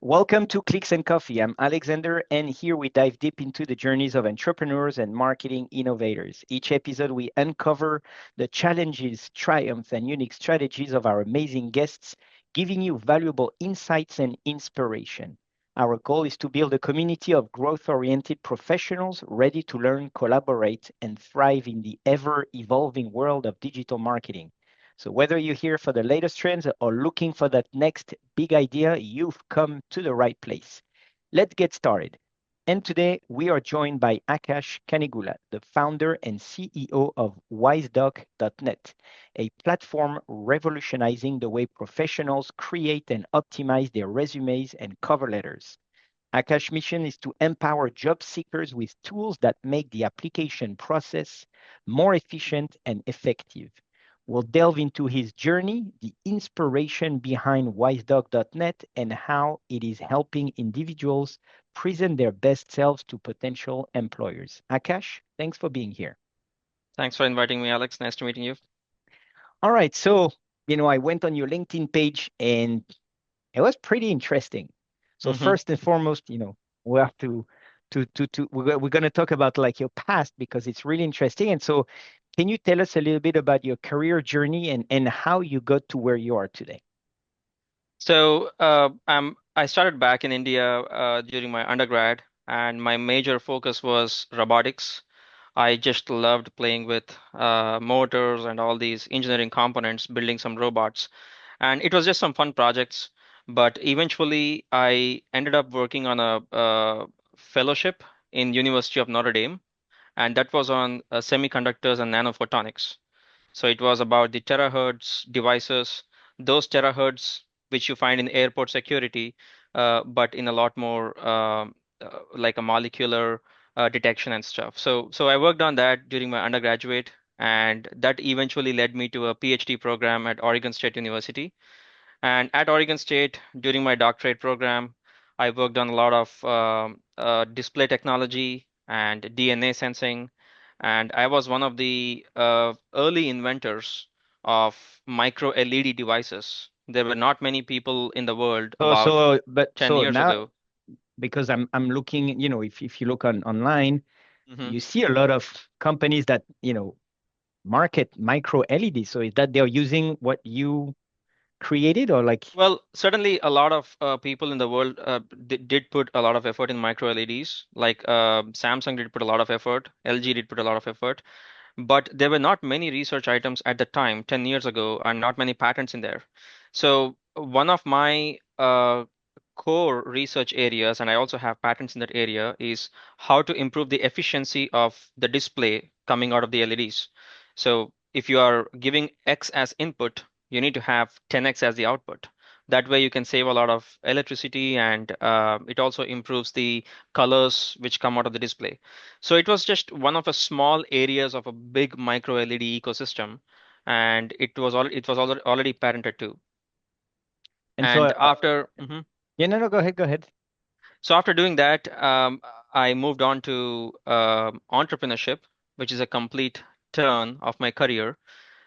Welcome to Clicks and Coffee. I'm Alexander, and here we dive deep into the journeys of entrepreneurs and marketing innovators. Each episode, we uncover the challenges, triumphs, and unique strategies of our amazing guests, giving you valuable insights and inspiration. Our goal is to build a community of growth oriented professionals ready to learn, collaborate, and thrive in the ever evolving world of digital marketing. So, whether you're here for the latest trends or looking for that next big idea, you've come to the right place. Let's get started. And today we are joined by Akash Kannegulla, the founder and CEO of Wisedoc.net, a platform revolutionizing the way professionals create and optimize their resumes and cover letters. Akash's mission is to empower job seekers with tools that make the application process more efficient and effective. We'll delve into his journey, the inspiration behind WiseDog.net, and how it is helping individuals present their best selves to potential employers. Akash, thanks for being here. Thanks for inviting me, Alex. Nice to meeting you. All right, so I went on your LinkedIn page and it was pretty interesting. So hmm first and foremost, we have we're going to talk about like your past because it's really interesting. And so can you tell us a little bit about your career journey and how you got to where you are today? I started back in India during my undergrad, and my major focus was robotics. I just loved playing with motors and all these engineering components, building some robots, and it was just some fun projects. But eventually, I ended up working on a fellowship in University of Notre Dame, and that was on semiconductors and nanophotonics. So it was about the terahertz devices, those terahertz which you find in airport security, but in a lot more like a molecular detection and stuff. So I worked on that during my undergraduate, and that eventually led me to a PhD program at Oregon State University. And at Oregon State, during my doctorate program, I worked on a lot of display technology and DNA sensing. And I was one of the early inventors of micro LED devices. There were not many people in the world So about so but 10 so years now ago. because I'm looking, if you look online, hmm you see a lot of companies that, market micro LED. So is that they're using what you created or like Well, certainly a lot of people in the world did put a lot of effort in micro LEDs. Like Samsung did put a lot of effort, LG did put a lot of effort. But there were not many research items at the time, 10 years ago, and not many patents in there. So one of my core research areas, and I also have patents in that area, is how to improve the efficiency of the display coming out of the LEDs. So if you are giving X as input, you need to have 10X as the output. That way you can save a lot of electricity, and it also improves the colors which come out of the display. So it was just one of the small areas of a big micro LED ecosystem, and it was already patented too. and so And after mhm. yeah, no, go ahead, go ahead. So after doing that, I moved on to entrepreneurship, which is a complete turn of my career.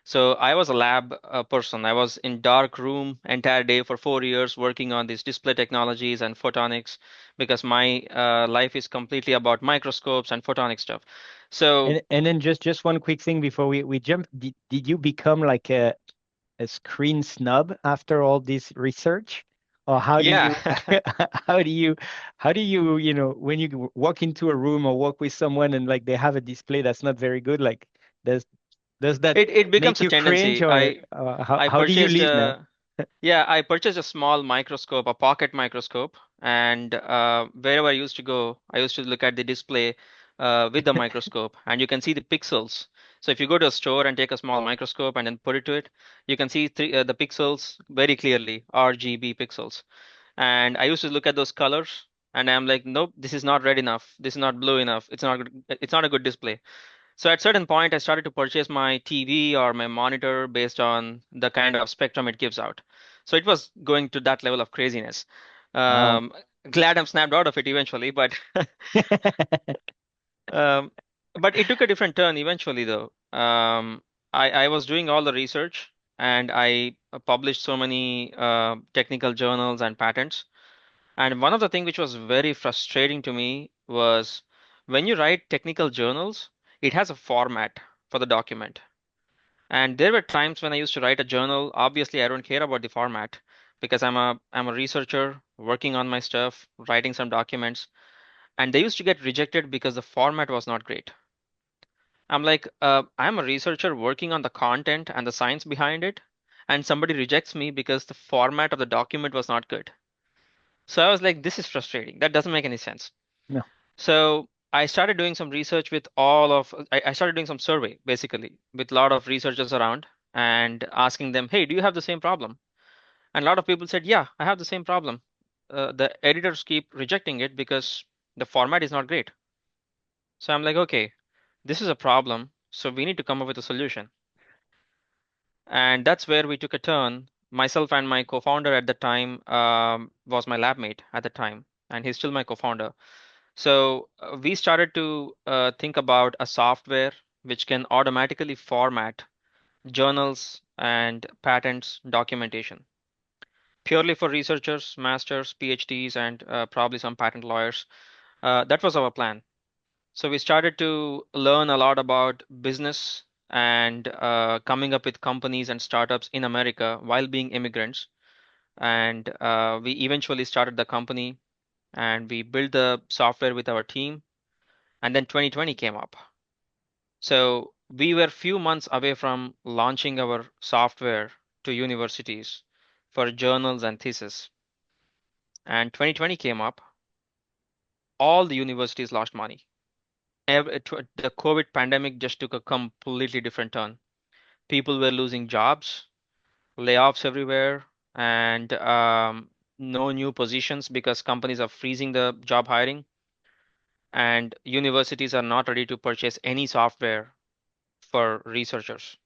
So I was a lab person. I was in dark room entire day for 4 years working on these display technologies and photonics because my life is completely about microscopes and photonic stuff. So And then just one quick thing before we jump. Did you become like a screen snub after all this research? Or how do yeah, you how do you when you walk into a room or walk with someone and like they have a display that's not very good, like does does that it becomes make a you cringe tendency. or I how do you purchased live now? a Yeah, I purchased a small microscope, a pocket microscope, and wherever I used to go, I used to look at the display with the microscope, and you can see the pixels. So if you go to a store and take a small microscope and then put it to it, you can see the pixels very clearly, RGB pixels. And I used to look at those colors, and I'm like, nope, this is not red enough. This is not blue enough. It's not a good display. So at certain point, I started to purchase my TV or my monitor based on the kind of spectrum it gives out. So it was going to that level of craziness. Wow. Um, Glad I'm snapped out of it eventually, but um, it took a different turn eventually, though. I was doing all the research and I published so many technical journals and patents. And one of the things which was very frustrating to me was when you write technical journals, it has a format for the document. And there were times when I used to write a journal. Obviously, I don't care about the format because I'm a researcher working on my stuff, writing some documents, and they used to get rejected because the format was not great. I'm like, I'm a researcher working on the content and the science behind it, and somebody rejects me because the format of the document was not good. So I was like, this is frustrating. That doesn't make any sense. No. So I started doing some research with I started doing some survey basically with a lot of researchers around and asking them, hey, do you have the same problem? And a lot of people said, yeah, I have the same problem. The editors keep rejecting it because the format is not great. So I'm like, okay, this is a problem. So we need to come up with a solution. And that's where we took a turn. Myself and my co-founder at the time was my lab mate at the time, and he's still my co-founder. So we started to think about a software which can automatically format journals and patents documentation, purely for researchers, masters, PhDs, and probably some patent lawyers. That was our plan. So we started to learn a lot about business and coming up with companies and startups in America while being immigrants. And we eventually started the company and we built the software with our team. And then 2020 came up. So we were few months away from launching our software to universities for journals and thesis. And 2020 came up. All the universities lost money. The COVID pandemic just took a completely different turn. People were losing jobs, layoffs everywhere, and no new positions because companies are freezing the job hiring, and universities are not ready to purchase any software for researchers.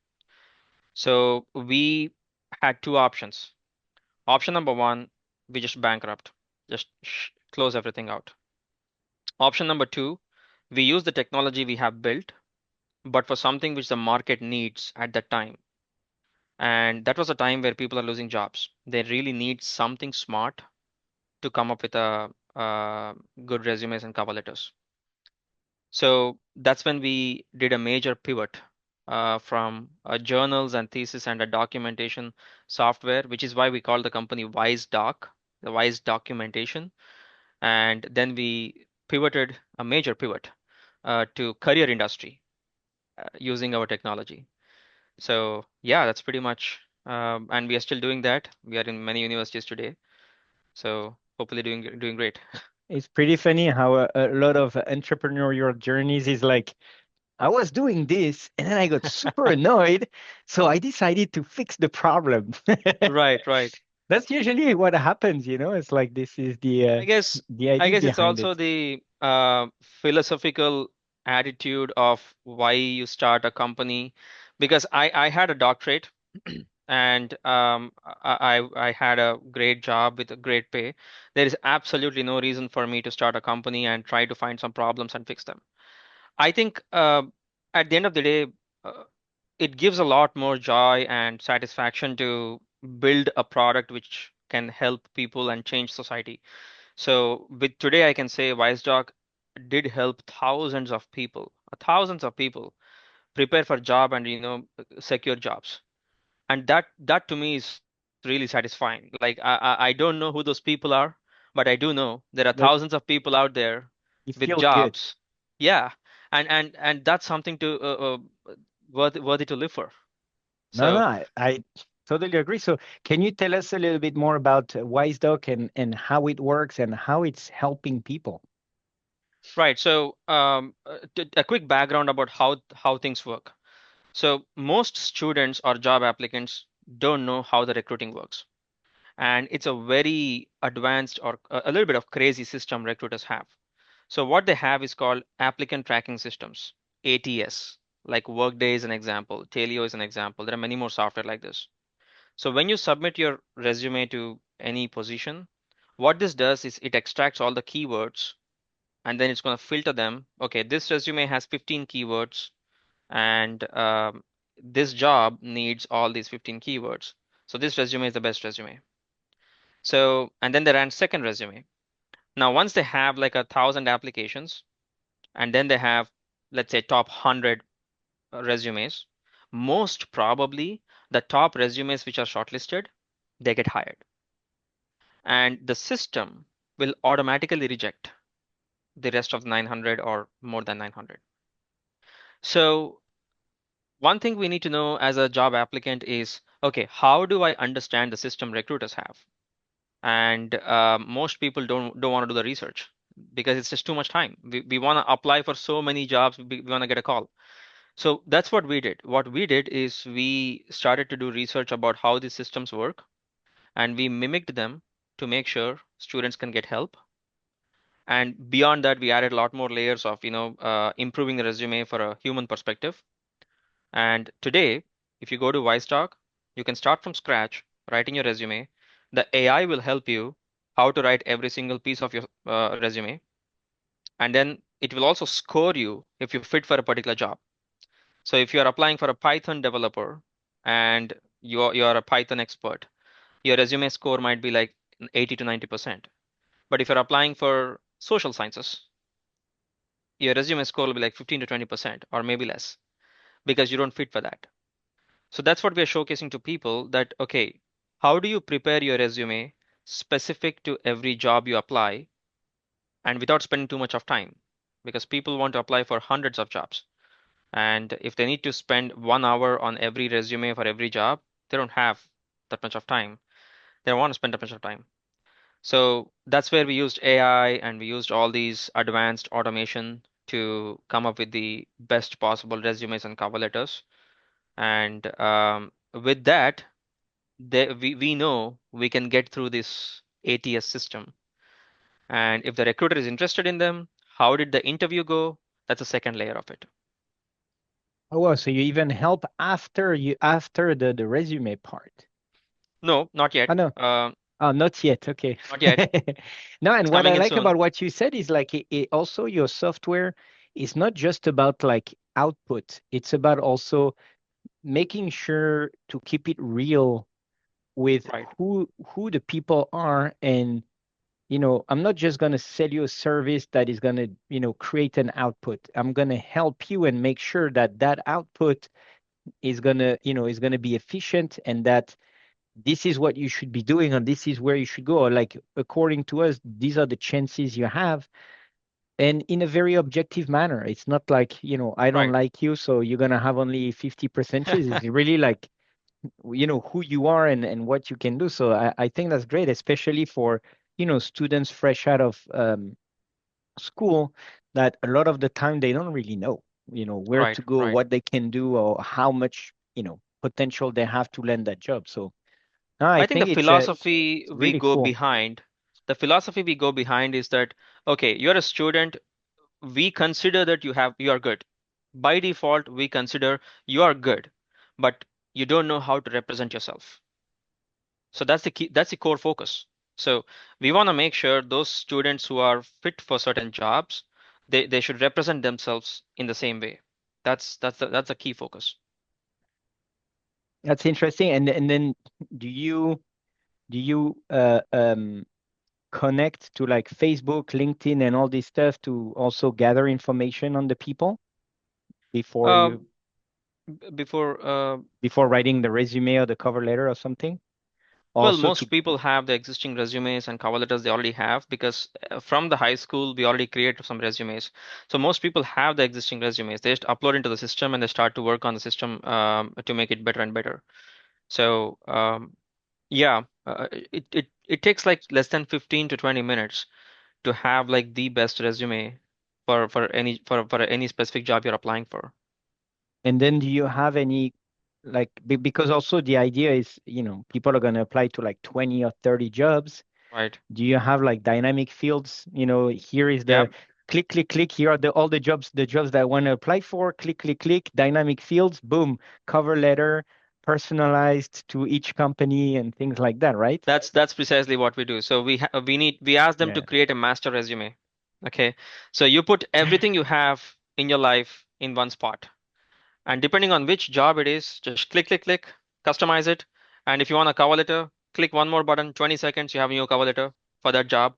So we had two options. Option number one, we just bankrupt, just close everything out. Option number two, we use the technology we have built, but for something which the market needs at that time. And that was a time where people are losing jobs. They really need something smart to come up with good resumes and cover letters. So that's when we did a major pivot from journals and thesis and a documentation software, which is why we call the company Wisedoc, the Wise Documentation. And then we pivoted, a major pivot, to career industry using our technology. So yeah, that's pretty much, and we are still doing that. We are in many universities today. So hopefully doing great. It's pretty funny how a lot of entrepreneurial journeys is like, I was doing this and then I got super annoyed. So I decided to fix the problem. Right, right. That's usually what happens, you know? It's like this is I guess the I idea guess it's behind also it. the philosophical attitude of why you start a company. Because I had a doctorate and I had a great job with a great pay. There is absolutely no reason for me to start a company and try to find some problems and fix them. I think at the end of the day, uh, it gives a lot more joy and satisfaction to build a product which can help people and change society. So with today, I can say Wisedoc did help thousands of people prepare for job and secure jobs. And that to me is really satisfying. Like I don't know who those people are, but I do know there are But thousands of people out there you with feel good. jobs. Yeah, and that's something to worthy to live for. No, no, So I totally agree. So can you tell us a little bit more about WiseDoc and how it works and how it's helping people? right. So a quick background about how things work. So most students or job applicants don't know how the recruiting works. And it's a very advanced or a little bit of crazy system recruiters have. So what they have is called applicant tracking systems, ATS. Like Workday is an example, Taleo is an example. There are many more software like this. So when you submit your resume to any position, what this does is it extracts all the keywords and then it's going to filter them. Okay, this resume has 15 keywords and this job needs all these 15 keywords. So this resume is the best resume. So, and then they ran second resume. Now, once they have like 1,000 applications, and then they have, let's say, top 100 resumes, most probably the top resumes which are shortlisted, they get hired. And the system will automatically reject the rest of 900 or more than 900. So one thing we need to know as a job applicant is, okay, how do I understand the system recruiters have? And most people don't want to do the research because it's just too much time. We want to apply for so many jobs, we want to get a call. So that's what we did. What we did is we started to do research about how these systems work, and we mimicked them to make sure students can get help. And beyond that, we added a lot more layers of, improving the resume for a human perspective. And today, if you go to Wisedoc, you can start from scratch writing your resume. The AI will help you how to write every single piece of your resume. And then it will also score you if you fit for a particular job. So if you're applying for a Python developer and you're a Python expert, your resume score might be like 80 to 90%. But if you're applying for social sciences, your resume score will be like 15 to 20% or maybe less because you don't fit for that. So that's what we are showcasing to people that, okay, how do you prepare your resume specific to every job you apply and without spending too much of time? Because people want to apply for hundreds of jobs. And if they need to spend 1 hour on every resume for every job, they don't have that much of time. They don't want to spend that much of time. So that's where we used AI and we used all these advanced automation to come up with the best possible resumes and cover letters. And with that, we know we can get through this ATS system. And if the recruiter is interested in them, how did the interview go? That's a second layer of it. Oh, well, so you even help after the resume part. No, not Oh yet. no, oh, not yet. Okay. Not yet. No, It's and what coming I in like soon. about what you said is like it also your software is not just about like output. It's about also making sure to keep it real with Right, who the people are. And I'm not just going to sell you a service that is going to create an output. I'm going to help you and make sure that that output is going to be efficient, and that this is what you should be doing and this is where you should go, or like according to us these are the chances you have, and in a very objective manner. It's not like I don't right. like you so you're going to have only 50% chance. It's really like who you are and what you can do. So I think that's great, especially for students fresh out of school, that a lot of the time they don't really know where Right, to go, right. what they can do, or how much potential they have to land that job. So no, I I think think the it's really cool. philosophy we go behind is that, okay, you're a student, we consider that you are good. By default, we consider you are good, but you don't know how to represent yourself. So that's the key, that's the core focus. So we want to make sure those students who are fit for certain jobs, they should represent themselves in the same way. That's a key focus. That's interesting. And then do you connect to like Facebook, LinkedIn, and all this stuff to also gather information on the people before you Um, before before writing the resume or the cover letter or something? Well, Also to most people have the existing resumes and cover letters they already have because from the high school we already created some resumes. So most people have the existing resumes. They just upload into the system and they start to work on the system to make it better and better. So yeah, it takes like less than 15 to 20 minutes to have like the best resume for any specific job you're applying for. And then do you have any like because also the idea is people are going to apply to like 20 or 30 jobs. Right. Do you have like dynamic fields? Here is Yeah. the click, click, click. Here are all the jobs that I want to apply for. Click, click, click. Dynamic fields. Boom. Cover letter, personalized to each company and things like that, right? That's precisely what we do. So we ask them to Yeah. create a master resume. Okay. So you put everything you have in your life in one spot. And depending on which job it is, just click, click, click, customize it. And if you want a cover letter, click one more button, 20 seconds, you have a new cover letter for that job.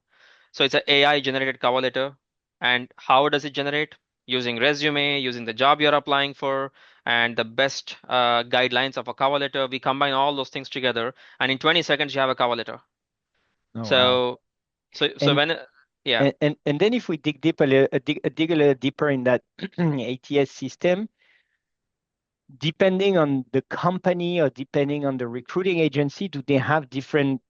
So it's an AI generated cover letter. And how does it generate? Using resume, using the job you're applying for, and the best guidelines of a cover letter. We combine all those things together, and in 20 seconds you have a cover letter. Oh wow. So so And when yeah, and then if we dig deep a little, dig a little deeper in that ATS system, depending on the company or depending on the recruiting agency, do they have different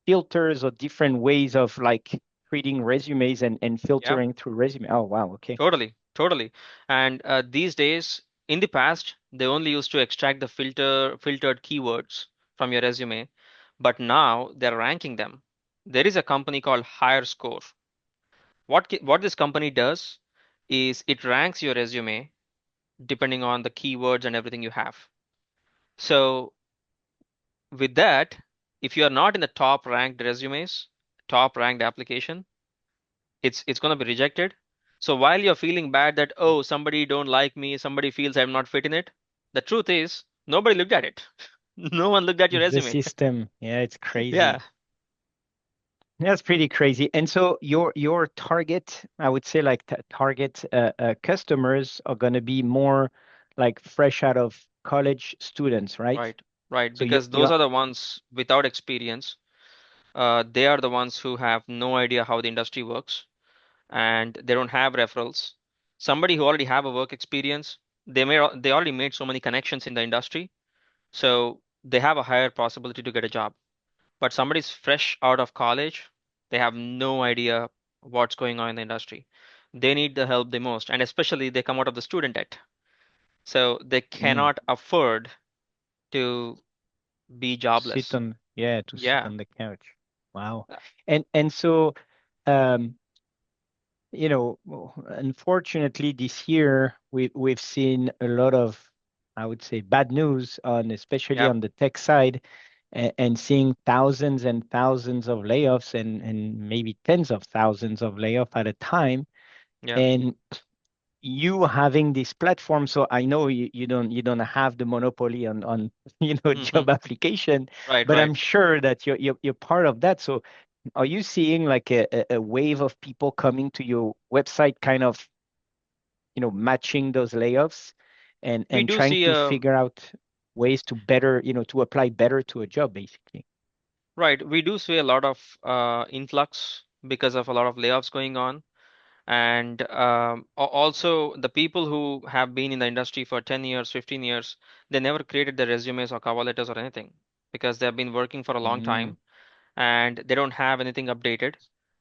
filters or different ways of like treating resumes and yeah, filtering through resume? Oh wow, okay. totally, totally. And these days, in the past, they only used to extract the filtered keywords from your resume, but now they're ranking them. There is a company called HireScore. What this company does is it ranks your resume depending on the keywords and everything you have. So with that, if you are not in the top ranked resumes, top ranked application, it's going to be rejected. So while you're feeling bad that, oh, somebody don't like me, somebody feels I'm not fit in it, the truth is nobody looked at it. No one looked at your It's the resume. system. Yeah, it's Yeah, crazy. That's pretty crazy. And so your target, I would say like target customers are going to be more like fresh out of college students, right? right, right. So Because you those are the ones without experience. They are the ones who have no idea how the industry works, and they don't have referrals. Somebody who already have a work experience, they already made so many connections in the industry, so they have a higher possibility to get a job. But somebody's fresh out of college, they have no idea what's going on in the industry. They need the help the most, and especially they come out of the student debt, so they mm, cannot afford to be sit jobless. on yeah to sit Yeah, on the couch. Wow. And so um unfortunately this year we've seen a lot of, I would say, bad news on especially yeah, on the tech side, and seeing thousands and thousands of layoffs and maybe tens of thousands of layoffs at a time. yeah. And you having this platform, so I know you don't have the monopoly on Hmm. job application, Right, but right. I'm sure that you're part of that. So are you seeing like a wave of people coming to your website, kind of, matching those layoffs We and do trying see to a figure out ways to better, to apply better to a job, basically? right. We do see a lot of influx because of a lot of layoffs going on. And also, the people who have been in the industry for 10 years, 15 years, they never created their resumes or cover letters or anything because they have been working for a long Mm, time and they don't have anything updated.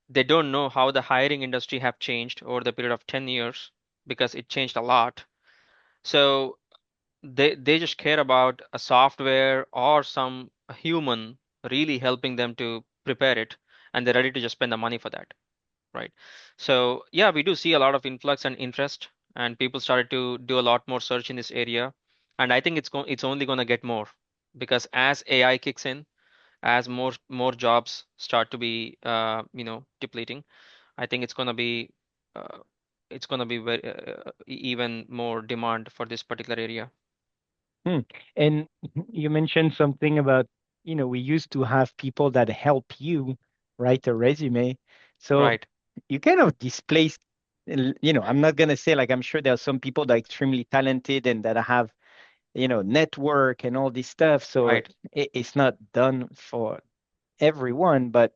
They don't know how the hiring industry have changed over the period of 10 years because it changed a lot. So they just care about a software or some human really helping them to prepare it, and they're ready to just spend the money for that, right? So yeah, we do see a lot of influx and interest, and people started to do a lot more search in this area. And I think it's only going to get more because as AI kicks in, as more jobs start to be depleting, I think uh, it's going to be very even more demand for this particular area. hmm. And you mentioned something about, we used to have people that help you write a resume. So Right, you kind of displaced, I'm not going to say, like, I'm sure there are some people that are extremely talented and that have, network and all this stuff. So right, it's not done for everyone, but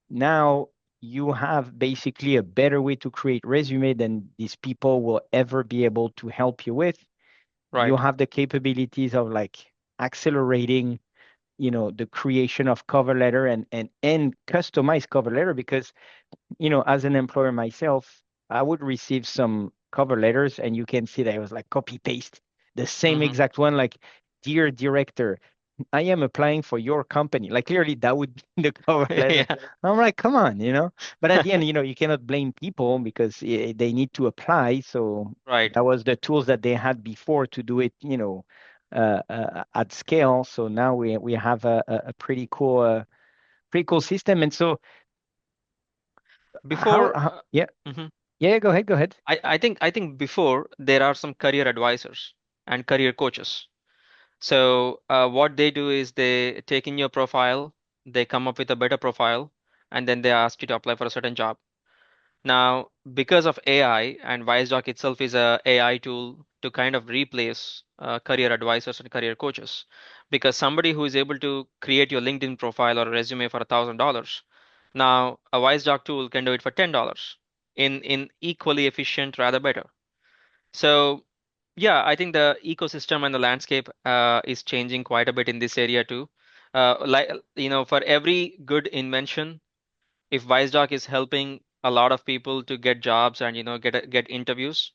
now you have basically a better way to create resume than these people will ever be able to help you with. You right, have the capabilities of like accelerating, the creation of cover letter and customized cover letter, because as an employer myself, I would receive some cover letters and you can see that it was like copy paste the same hmm. exact one, like, dear director, I am applying for your company. Like, clearly that would be the cover letter. Yeah, I'm like, come on. But at the end, you cannot blame people because they need to apply. So right. that was the tools that they had before to do it, at scale. So now we have a pretty cool system. And so Before, yeah, mhm. yeah, go ahead. I think before there are some career advisors and career coaches. So what they do is they take in your profile, they come up with a better profile, and then they ask you to apply for a certain job. Now, because of AI, and Wisedoc itself is a AI tool to kind of replace career advisors and career coaches, because somebody who is able to create your LinkedIn profile or resume for $1,000, now a Wisedoc tool can do it for $10 in equally efficient, rather better. So yeah, I think the ecosystem and the landscape is changing quite a bit in this area too. Like for every good invention, if Wisedoc is helping a lot of people to get jobs and get interviews,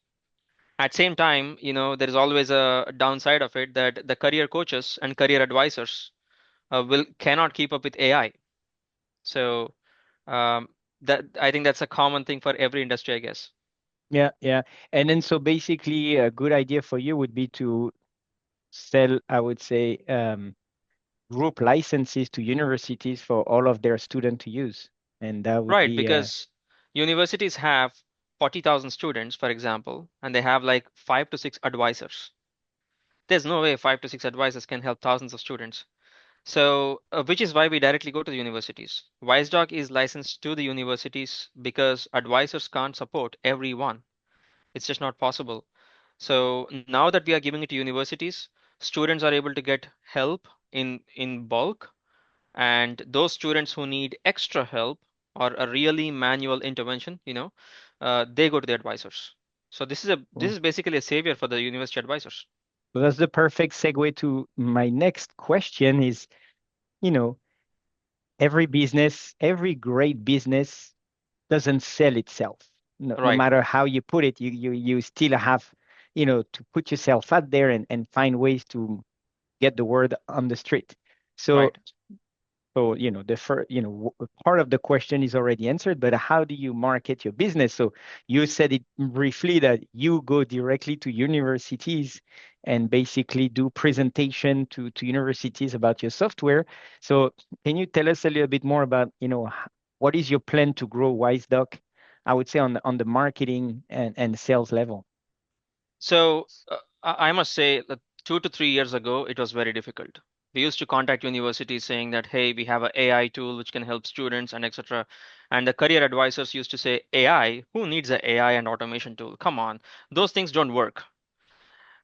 at same time, there is always a downside of it that the career coaches and career advisors will cannot keep up with AI. So um, that I think that's a common thing for every industry, I guess. Yeah, yeah. And then so basically a good idea for you would be to sell, I would say, group licenses to universities for all of their students to use. And that would Right, be because universities have 40,000 students, for example, and they have like 5 to 6 advisors. There's no way 5 to 6 advisors can help thousands of students. So, which is why we directly go to the universities. Wisedoc is licensed to the universities because advisors can't support everyone. It's just not possible. So now that we are giving it to universities, students are able to get help in bulk, and those students who need extra help or a really manual intervention, they go to the advisors. So this cool. is basically a savior for the university advisors. So that's the perfect segue to my next question is, you know, every business, every great business doesn't sell itself. No Right, matter how you put it, you still have, to put yourself out there and find ways to get the word on the street. So right. So, the first, part of the question is already answered, but how do you market your business? So you said it briefly that you go directly to universities and basically do presentation to universities about your software. So can you tell us a little bit more about, what is your plan to grow WiseDoc? I would say on the marketing and sales level. So I must say that 2 to 3 years ago, it was very difficult. We used to contact universities saying that, hey, we have a AI tool which can help students and etc. And the career advisors used to say, AI, who needs a AI and automation tool? Come on, those things don't work.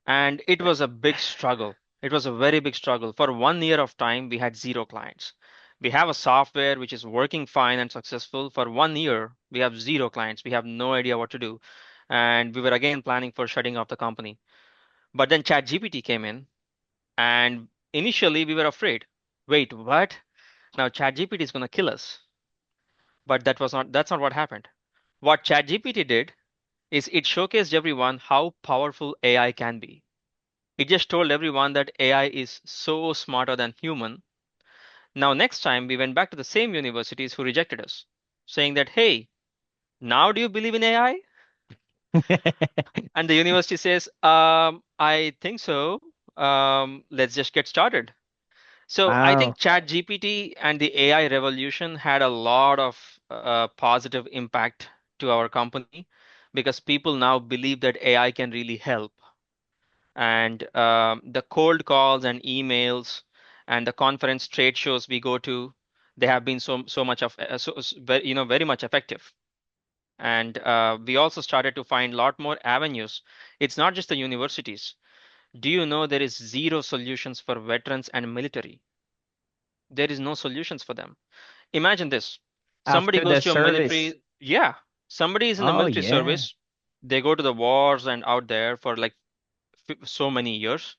And it was a big struggle. It was a very big struggle. For 1 year of time, we had zero clients. We have a software which is working fine and successful. For 1 year, we have zero clients. We have no idea what to do. And we were again planning for shutting off the company. But then ChatGPT came in, and initially we were afraid. Wait, what? Now ChatGPT is going to kill us. But that's not what happened. What ChatGPT did is it showcased everyone how powerful AI can be. It just told everyone that AI is so smarter than human. Now next time we went back to the same universities who rejected us, saying that, hey, now do you believe in AI? And the university says, I think so. Let's just get started. So I Wow, think ChatGPT and the AI revolution had a lot of positive impact to our company because people now believe that AI can really help. And the cold calls and emails and the conference trade shows we go to, they have been so much of very much effective. And we also started to find a lot more avenues. It's not just the universities. Do you know there is zero solutions for veterans and military? There is no solutions for them. Imagine this. Somebody after goes the to a service. military, yeah, somebody is in the Oh, military yeah, service. They go to the wars and out there for like so many years.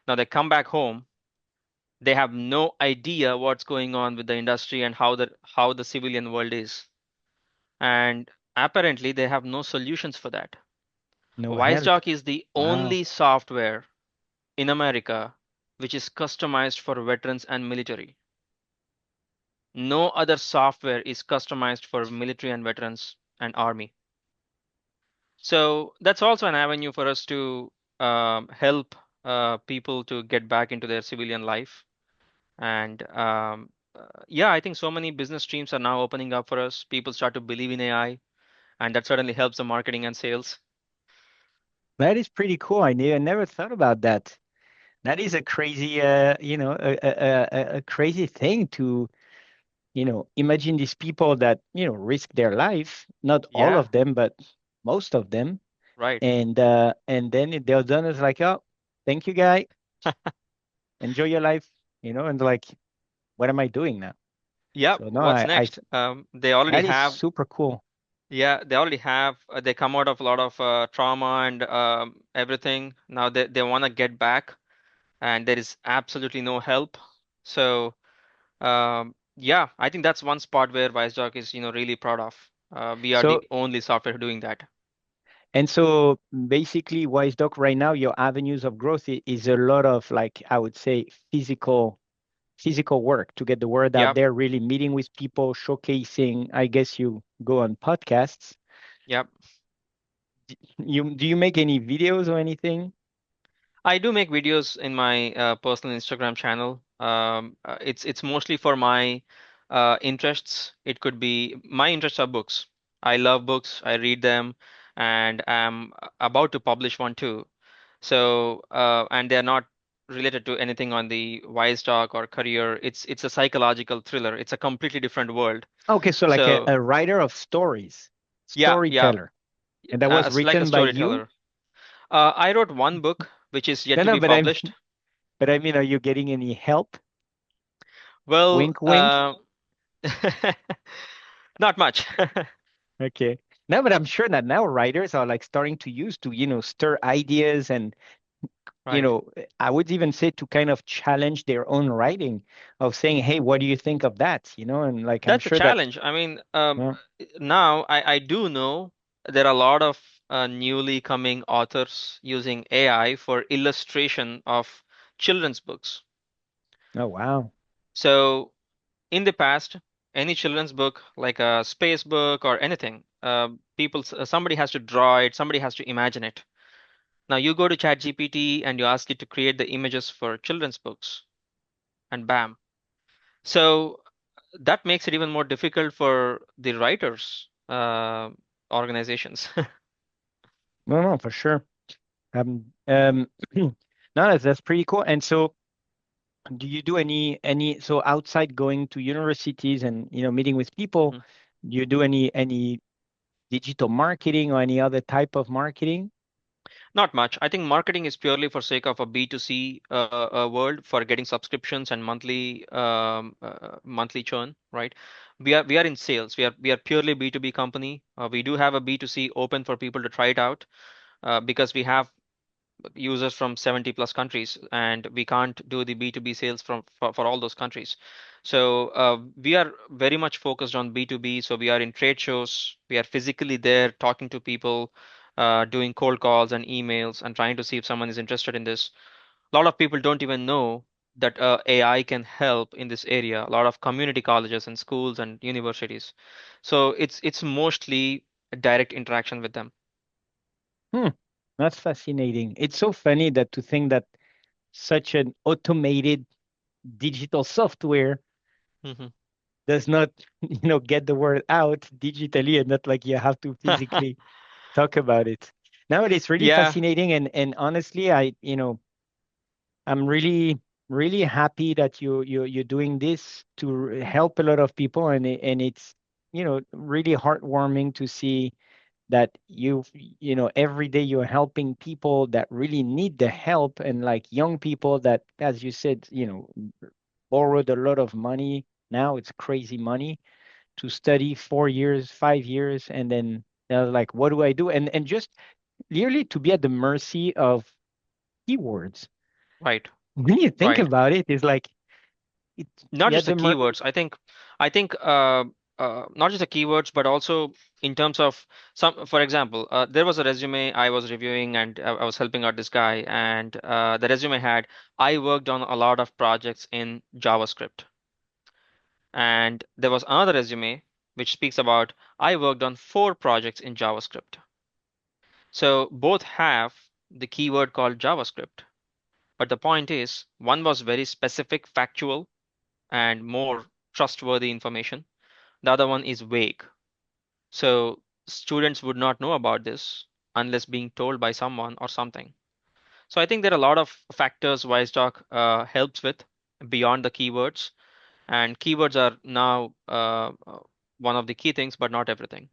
Now they come back home. They have no idea what's going on with the industry and how the civilian world is. And apparently they have no solutions for that. no help. Wisedoc is the Wow. only software in America which is customized for veterans and military. No other software is customized for military and veterans and army. So that's also an avenue for us to help people to get back into their civilian life. And yeah, I think so many business streams are now opening up for us. People start to believe in AI, and that certainly helps the marketing and sales. That is pretty cool. I never thought about that. That is a crazy, a crazy thing to. imagine these people that, risk their life, not all Yeah, of them, but most of them. right. And then they're done, it's like, oh, thank you, guy. Enjoy your life, and like, what am I doing now? Yeah, So no, what's next? They already that is have, super cool. yeah, they already have, they come out of a lot of trauma and everything. Now they want to get back, and there is absolutely no help. So, yeah, I think that's one spot where Wisedoc is, really proud of. We are the So only software doing that. and so basically, Wisedoc right now, your avenues of growth is a lot of, like, I would say, physical work to get the word out Yep, there, really meeting with people, showcasing. I guess you go on podcasts. yep. You do you make any videos or anything? I do make videos in my personal Instagram channel. It's mostly for my interests. It could be my interests are books. I love books. I read them, and I'm about to publish one too. So, and they're not related to anything on the wise talk or career. It's a psychological thriller. It's a completely different world. Okay, so like a, So, a writer of stories, yeah, yeah, storyteller, and that was it's like a written by you. storyteller. I wrote one book which is yet No, to no, be published. but I mean, are you getting any help? Well, Wink, wink. not much. Okay. No, but I'm sure that now writers are like starting to use to, stir ideas and, Right. I would even say to kind of challenge their own writing of saying, hey, what do you think of that? And like I'm That's a sure that, challenge. I mean, uh, now I do know there are a lot of newly coming authors using AI for illustration of children's books. oh wow. So in the past, any children's book, like a space book or anything, somebody has to draw it, somebody has to imagine it. Now you go to ChatGPT and you ask it to create the images for children's books, and bam. So that makes it even more difficult for the writers organizations. No, no, for sure. No, that's pretty cool. And so do you do so outside going to universities and, meeting with people, Mhm. do you do any digital marketing or any other type of marketing? Not much. I think marketing is purely for sake of a B2C world for getting subscriptions and monthly churn, right? We are in sales. We are purely B2B company. We do have a B2C open for people to try it out because we have users from 70 plus countries, and we can't do the B2B sales for all those countries. So we are very much focused on B2B. So we are in trade shows, we are physically there talking to people, doing cold calls and emails and trying to see if someone is interested in this. A lot of people don't even know that AI can help in this area. A lot of community colleges and schools and universities. So it's mostly a direct interaction with them. Hmm, that's fascinating. It's so funny that to think that such an automated digital software Hmm. does not, get the word out digitally and not like you have to physically talk about it. Now it's really Yeah, fascinating and honestly, I'm really really happy that you're doing this to help a lot of people and it's really heartwarming to see that every day you're helping people that really need the help and like young people that, as you said, borrowed a lot of money. Now it's crazy money to study 4 years, 5 years, and then they're like, what do I do? And just really to be at the mercy of keywords. right, When you think right. about it, it's like it's Not yeah, just the keywords. I think not just the keywords, but also in terms of some. For example, there was a resume I was reviewing, and I was helping out this guy, and the resume had I worked on a lot of projects in JavaScript, and there was another resume which speaks about I worked on 4 projects in JavaScript. So both have the keyword called JavaScript, but the point is one was very specific, factual, and more trustworthy information. The other one is vague. So students would not know about this unless being told by someone or something. So I think there are a lot of factors Wisedoc helps with beyond the keywords. And keywords are now one of the key things, but not everything.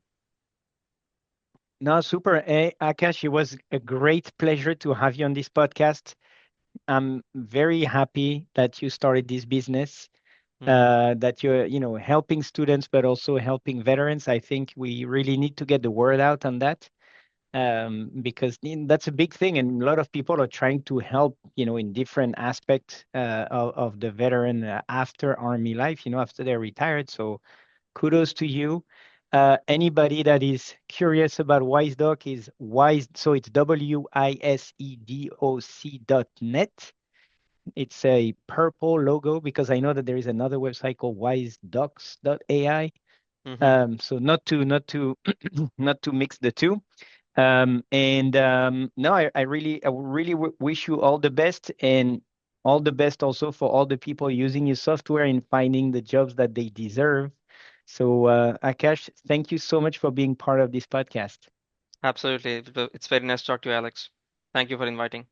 No, super. Akash, it was a great pleasure to have you on this podcast. I'm very happy that you started this business, Hmm. that you're, helping students, but also helping veterans. I think we really need to get the word out on that, because that's a big thing, and a lot of people are trying to help, in different aspects of the veteran after army life, after they're retired. So kudos to you. Anybody that is curious about Wisedoc is Wise, so it's wisedoc.net. It's a purple logo because I know that there is another website called wisedocs.ai. Hmm. So not to not to mix the two. And no, I really wish you all the best, and all the best also for all the people using your software and finding the jobs that they deserve. So, Akash, thank you so much for being part of this podcast. Absolutely. It's very nice to talk to you, Alex. Thank you for inviting.